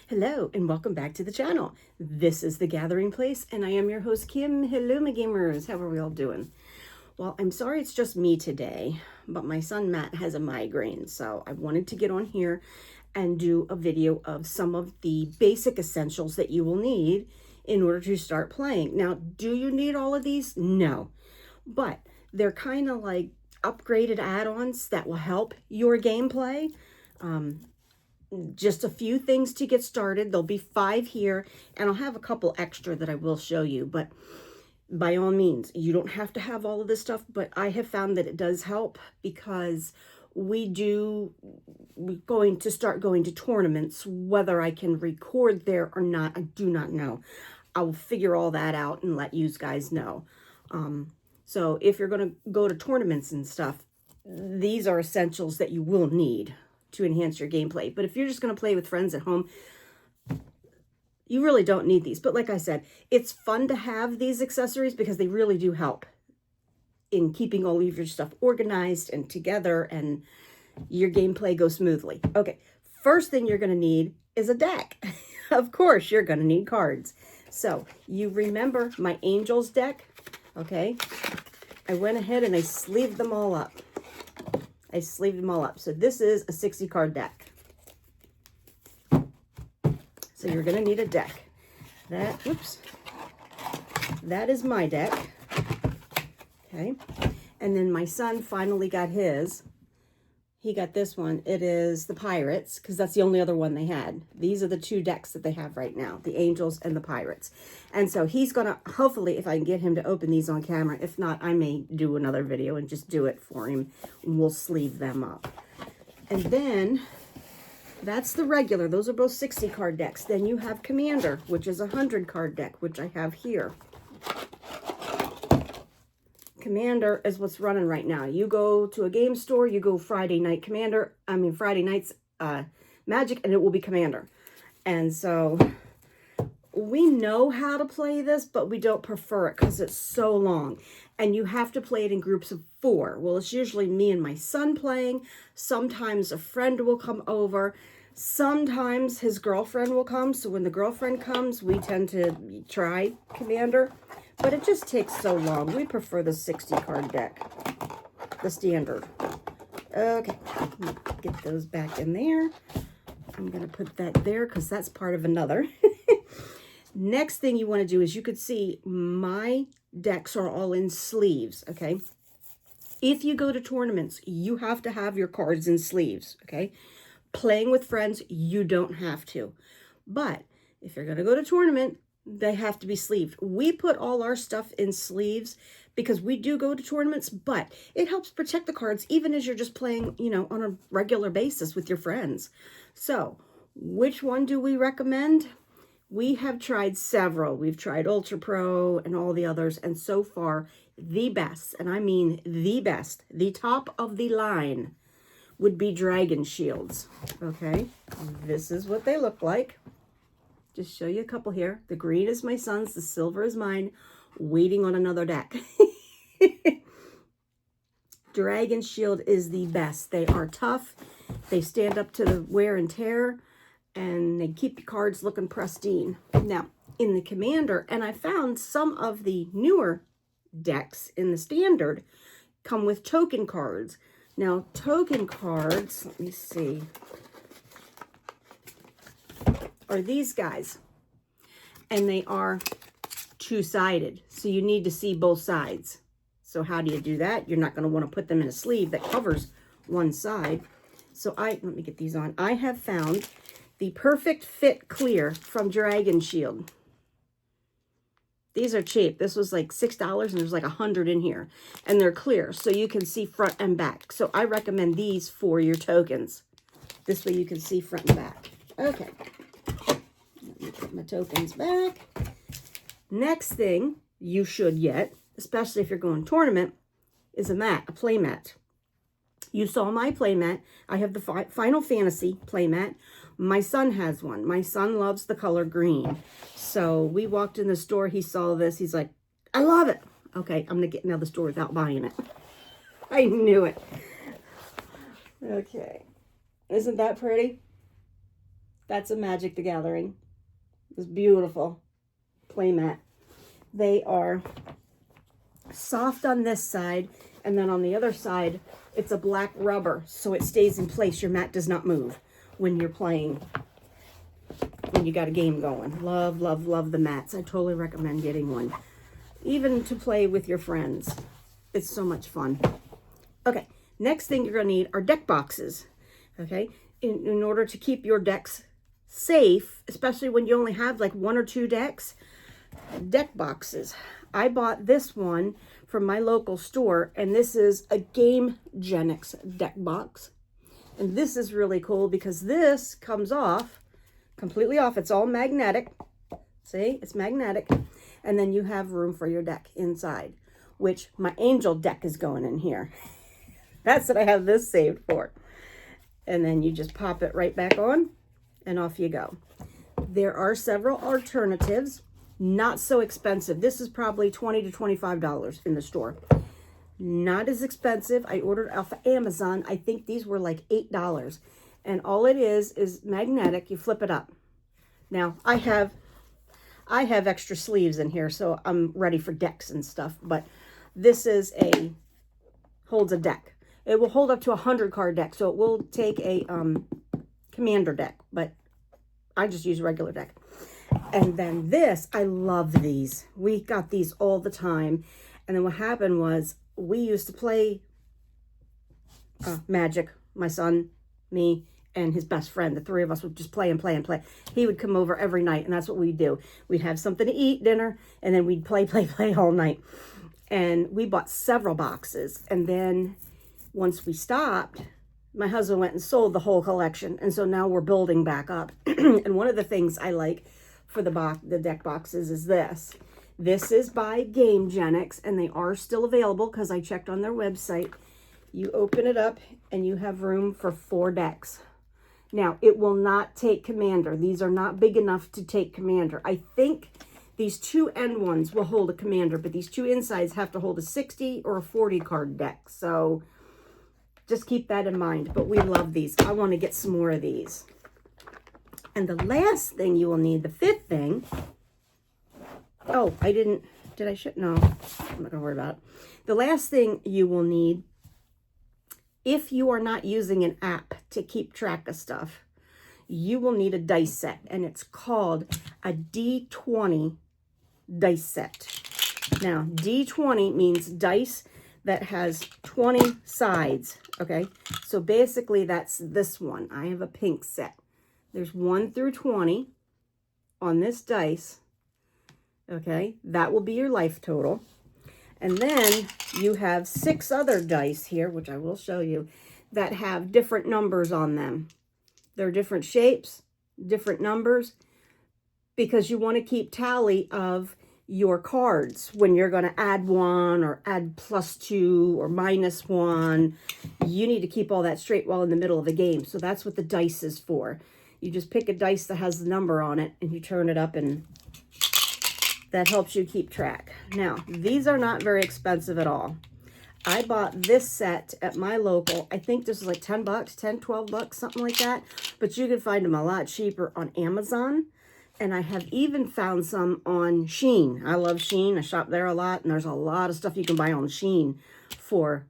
Hello and welcome back to the channel. This is The Gathering Place and I am your host Kim. Hello my gamers, how are we all doing? Well, I'm sorry it's just me today, but my son Matt has a migraine, so I wanted to get on here and do a video of some of the basic essentials that you will need in order to start playing. Now, do you need all of these? No, but they're kind of like upgraded add-ons that will help your gameplay. Just a few things to get started. There'll be 5 here, and I'll have a couple extra that I will show you, but by all means, you don't have to have all of this stuff, but I have found that it does help because we're going to start going to tournaments. Whether I can record there or not, I do not know. I will figure all that out and let you guys know. So if you're going to go to tournaments and stuff, these are essentials that you will need to enhance your gameplay. But if you're just going to play with friends at home, you really don't need these. But like I said, it's fun to have these accessories because they really do help in keeping all of your stuff organized and together, and your gameplay goes smoothly. Okay, first thing you're going to need is a deck. Of course, you're going to need cards. So you remember my Angels deck, okay? I went ahead and I sleeved them all up. So this is a 60 card deck. So you're going to need a deck. That is my deck. Okay. And then my son finally got his. He got this one. It is the Pirates, because that's the only other one they had. These are the 2 decks that they have right now, the Angels and the Pirates. And so he's going to, hopefully, if I can get him to open these on camera. If not, I may do another video and just do it for him. We'll sleeve them up. And then, that's the regular. Those are both 60 card decks. Then you have Commander, which is a 100 card deck, which I have here. Commander is what's running right now. You go to a game store, you go Friday night Friday night's Magic, and it will be Commander. And so we know how to play this, but we don't prefer it because it's so long. And you have to play it in groups of 4. Well, it's usually me and my son playing. Sometimes a friend will come over. Sometimes his girlfriend will come. So when the girlfriend comes, we tend to try Commander. But it just takes so long. We prefer the 60 card deck, the standard. Okay, get those back in there. I'm going to put that there because that's part of another. Next thing you want to do is, you could see my decks are all in sleeves, okay? If you go to tournaments, you have to have your cards in sleeves, okay? Playing with friends, you don't have to. But if you're going to go to tournament, they have to be sleeved. We put all our stuff in sleeves because we do go to tournaments, but it helps protect the cards even as you're just playing, on a regular basis with your friends. So, which one do we recommend? We have tried several. We've tried Ultra Pro and all the others, and so far, the best, and I mean the best, the top of the line would be Dragon Shields, okay? This is what they look like. Just show you a couple here. The green is my son's, the silver is mine, waiting on another deck. Dragon Shield is the best. They are tough. They stand up to the wear and tear, and they keep your cards looking pristine. Now, in the Commander, and I found some of the newer decks in the standard come with token cards. Now, token cards, let me see, are these guys, and they are 2-sided, so you need to see both sides. So how do you do that? You're not going to want to put them in a sleeve that covers one side. So let me get these on. I have found the Perfect Fit Clear from Dragon Shield. These are cheap. This was like $6, and there's like 100 in here, and they're clear, so you can see front and back. So I recommend these for your tokens. This way you can see front and back. Okay. Let me put my tokens back. Next thing you should get, especially if you're going tournament, is a play mat. You saw my play mat. I have the Final Fantasy play mat. My son has one. My son loves the color green. So we walked in the store. He saw this. He's like, I love it. Okay, I'm going to get out of the store without buying it. I knew it. Okay. Isn't that pretty? That's a Magic the Gathering. It's beautiful play mat. They are soft on this side, and then on the other side, it's a black rubber, so it stays in place. Your mat does not move when you're playing, when you got a game going. Love, love, love the mats. I totally recommend getting one, even to play with your friends. It's so much fun. Okay, next thing you're going to need are deck boxes. Okay, in order to keep your decks safe, especially when you only have like 1 or 2 decks, deck boxes. I bought this one from my local store, and this is a GameGenics deck box. And this is really cool because this comes off, completely off. It's all magnetic. See, it's magnetic. And then you have room for your deck inside, which my Angel deck is going in here. That's what I have this saved for. And then you just pop it right back on, and off you go. There are several alternatives. Not so expensive. This is probably $20 to $25 in the store. Not as expensive. I ordered off of Amazon. I think these were like $8. And all it is magnetic. You flip it up. Now, I have extra sleeves in here, so I'm ready for decks and stuff. But this is holds a deck. It will hold up to 100 card deck, so it will take a commander deck. But I just use regular deck. And then this, I love these. We got these all the time. And then what happened was we used to play Magic, my son, me, and his best friend. The 3 of us would just play and play and play. He would come over every night, and that's what we'd do. We'd have something to eat, dinner, and then we'd play all night. And we bought several boxes. And then once we stopped, my husband went and sold the whole collection. And so now we're building back up. And one of the things I like for the deck boxes is this. This is by GameGenics, and they are still available because I checked on their website. You open it up, and you have room for 4 decks. Now, it will not take Commander. These are not big enough to take Commander. I think these 2 end ones will hold a Commander, but these 2 insides have to hold a 60 or a 40 card deck. So just keep that in mind. But we love these. I want to get some more of these. And the last thing you will need, the 5th thing. Oh, I didn't. Did I no, I'm not going to worry about it. The last thing you will need, if you are not using an app to keep track of stuff, you will need a dice set. And it's called a D20 dice set. Now, D20 means dice that has 20 sides. Okay, so basically that's this one. I have a pink set. There's 1 through 20 on this dice. Okay, that will be your life total. And then you have 6 other dice here, which I will show you, that have different numbers on them. They're different shapes, different numbers, because you want to keep tally of your cards when you're going to add 1 or add +2 or -1. You need to keep all that straight while in the middle of a game. So that's what the dice is for. You just pick a dice that has the number on it, and you turn it up, and that helps you keep track. Now, these are not very expensive at all. I bought this set at my local. I think this is like 10 bucks, 10, 12 bucks, something like that. But you can find them a lot cheaper on Amazon. And I have even found some on Shein. I love Shein. I shop there a lot. And there's a lot of stuff you can buy on Shein for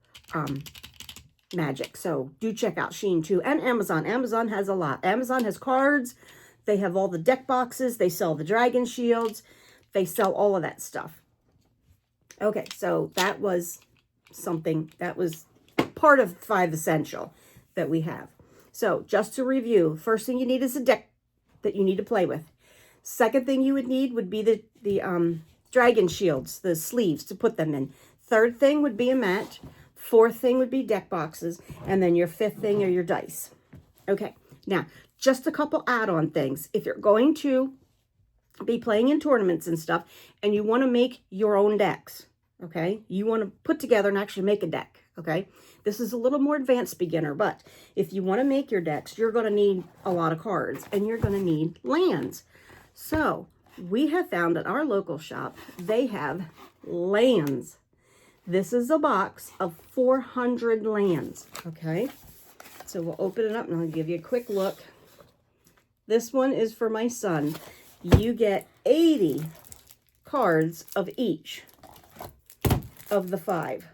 Magic. So do check out Shein too. And Amazon. Amazon has a lot. Amazon has cards. They have all the deck boxes. They sell the dragon shields. They sell all of that stuff. Okay, so that was something that was part of 5 Essential that we have. So just to review, first thing you need is a deck that you need to play with. Second thing you would need would be the dragon shields, the sleeves to put them in. Third thing would be a mat. Fourth thing would be deck boxes. And then your 5th thing are your dice. Okay, now just a couple add-on things. If you're going to be playing in tournaments and stuff, and you want to make your own decks, okay? You want to put together and actually make a deck, okay? This is a little more advanced beginner, but if you want to make your decks, you're going to need a lot of cards, and you're going to need lands. So we have found at our local shop, they have lands. This is a box of 400 lands, okay? So we'll open it up, and I'll give you a quick look. This one is for my son. You get 80 cards of each of the 5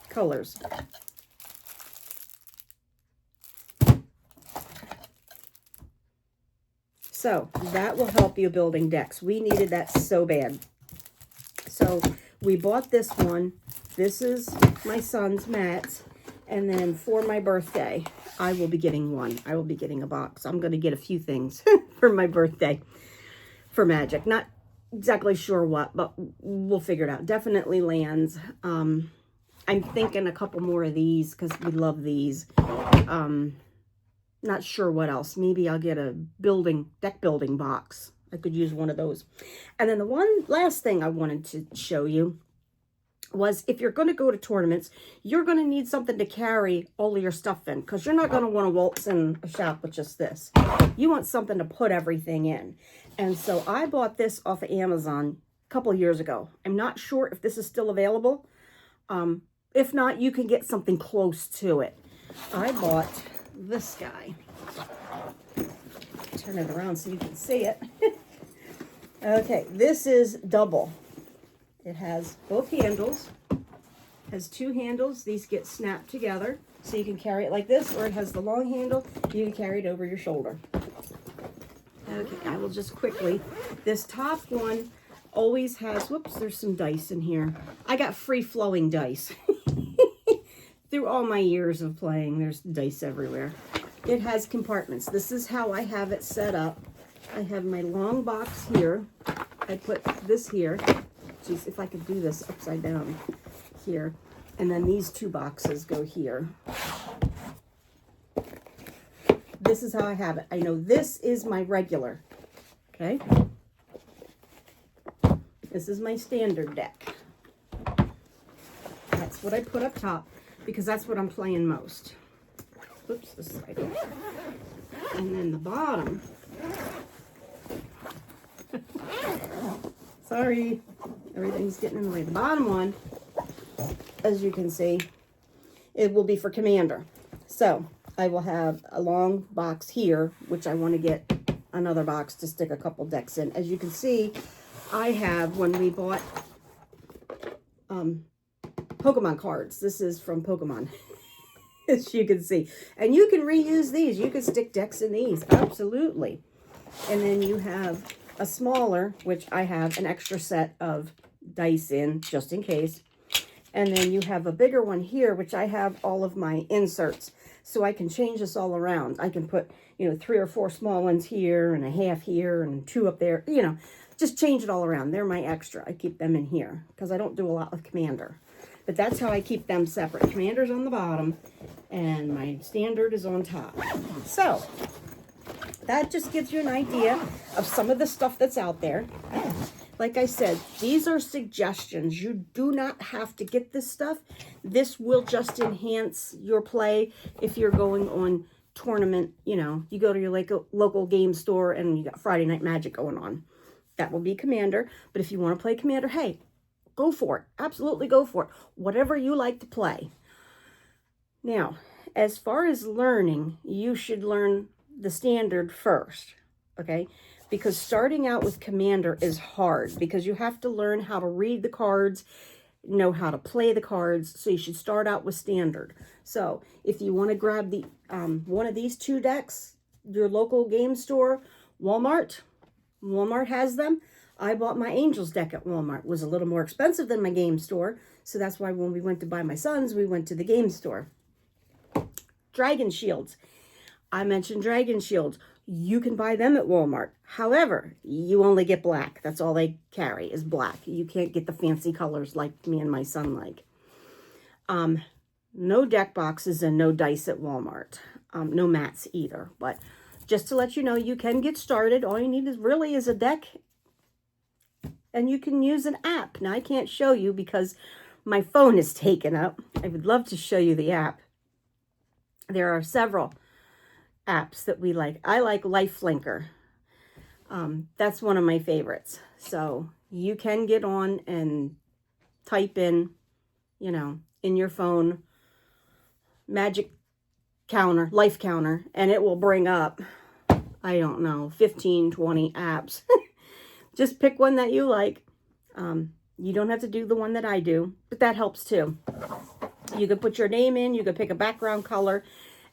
colors. So that will help you building decks. We needed that so bad. So we bought this one. This is my son's mats. And then for my birthday, I will be getting one. I will be getting a box. I'm going to get a few things for my birthday for Magic. Not exactly sure what, but we'll figure it out. Definitely lands. I'm thinking a couple more of these because we love these. Not sure what else. Maybe I'll get a deck building box. I could use one of those. And then the one last thing I wanted to show you was if you're going to go to tournaments, you're going to need something to carry all of your stuff in, because you're not going to want to waltz in a shop with just this. You want something to put everything in. And so I bought this off of Amazon a couple of years ago. I'm not sure if this is still available. If not, you can get something close to it. I bought this guy. Turn it around so you can see it. Okay, this is double. It has both handles. Has 2 handles. These get snapped together so you can carry it like this, or it has the long handle. You can carry it over your shoulder. Okay, I will just quickly. This top one always has, whoops, there's some dice in here. I got free flowing dice. Through all my years of playing, there's dice everywhere. It has compartments. This is how I have it set up. I have my long box here. I put this here. Jeez, if I could do this upside down here. And then these 2 boxes go here. This is how I have it. I know this is my regular. Okay. This is my standard deck. That's what I put up top, because that's what I'm playing most. Oops, this side. And then the bottom. Sorry, everything's getting in the way. The bottom one, as you can see, it will be for Commander. So I will have a long box here, which I want to get another box to stick a couple decks in. As you can see, I have, when we bought Pokemon cards, this is from Pokemon. As you can see. And you can reuse these. You can stick decks in these. Absolutely. And then you have a smaller, which I have an extra set of dice in, just in case. And then you have a bigger one here, which I have all of my inserts. So I can change this all around. I can put, 3 or 4 small ones here, and a half here, and 2 up there. Just change it all around. They're my extra. I keep them in here, because I don't do a lot with Commander. But that's how I keep them separate. Commander's on the bottom, and my standard is on top. So that just gives you an idea of some of the stuff that's out there. Like I said, these are suggestions. You do not have to get this stuff. This will just enhance your play if you're going on tournament. You go to your local game store and you got Friday Night Magic going on. That will be Commander. But if you want to play Commander, hey, go for it. Absolutely go for it. Whatever you like to play. Now, as far as learning, you should learn the standard first, okay? Because starting out with Commander is hard, because you have to learn how to read the cards, know how to play the cards, so you should start out with standard. So if you want to grab the one of these 2 decks, your local game store, Walmart has them. I bought my Angels deck at Walmart. It was a little more expensive than my game store, so that's why when we went to buy my sons, we went to the game store. Dragon Shields. I mentioned Dragon Shields. You can buy them at Walmart. However, you only get black. That's all they carry is black. You can't get the fancy colors like me and my son like. No deck boxes and no dice at Walmart. No mats either. But just to let you know, you can get started. All you need is a deck. And you can use an app. Now, I can't show you because my phone is taken up. I would love to show you the app. There are several apps that we like. I like Lifelinker. That's one of my favorites. So you can get on and type in, in your phone, Magic Counter, Life Counter, and it will bring up I don't know, 15, 20 apps. Just pick one that you like. You don't have to do the one that I do, but that helps too. You could put your name in, you could pick a background color,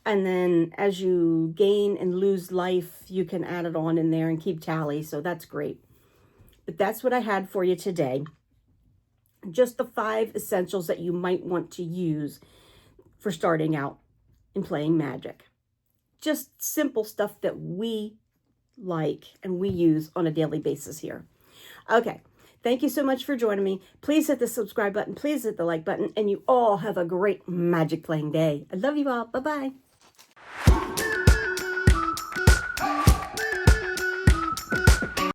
and then as you gain and lose life, you can add it on in there and keep tally, so that's great. But that's what I had for you today. Just the 5 essentials that you might want to use for starting out in playing Magic. Just simple stuff that we like and we use on a daily basis here. Okay. Thank you so much for joining me. Please hit the subscribe button. Please hit the like button. And you all have a great Magic playing day. I love you all. Bye-bye.